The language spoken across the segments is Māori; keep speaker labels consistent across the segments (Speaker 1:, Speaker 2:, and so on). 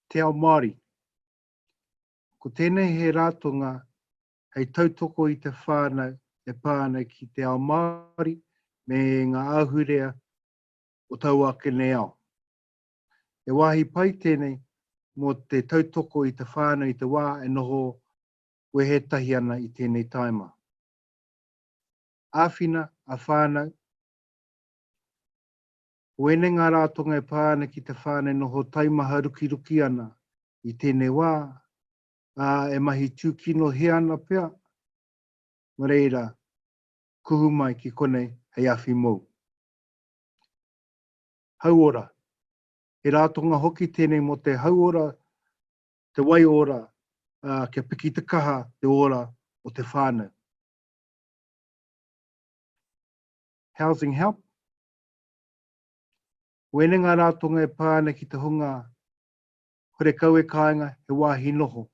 Speaker 1: Te ao Māori. Ko tēnei he rātonga hei tautoko i te whānau e pāna ki te ao Māori me ngā ahurea o tau ake nei ao. E wāhi pai tēnei mō te tautoko i te whānau i te wā e noho wehetahi ana i tēnei taima. Āwhina a whānau, wene ngā rātonga e pāna ki te whānau noho taimaha ruki ana i tēnei wā, e mahi tūkino he ana pea, ma reira, kuhu mai ki konei hei awhi mou. Hauora, he rātonga hoki tēnei mo te hauora, te wai ora, kia piki te kaha te ora o te whānau. Housing help. Wene ngā rātonga e pāna ki te hunga, hore kau e kāinga he wāhi noho.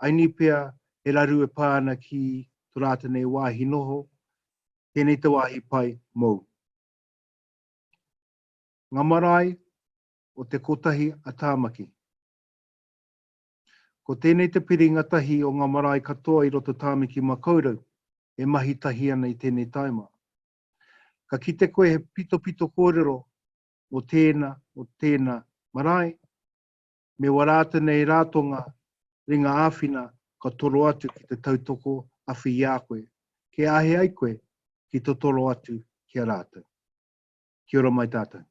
Speaker 1: Aini pea e raru e pāna ki tō rātanei wāhi noho, tēnei te wāhi pai mou. Ngā marae o te kotahi a tāmaki. Ko tēnei te piringa tahi o ngā marae katoa i roto tāmaki makaurau, e mahi tahi ana i tēnei taima. Ka kite koe he pito kōrero o tēnā marae, me warata nei rātonga ringa āwhina ka toro atu ki te tautoko awhi i a koe, ke ahe ai koe ki te toro atu ki a rātou. Kia ora mai tātou.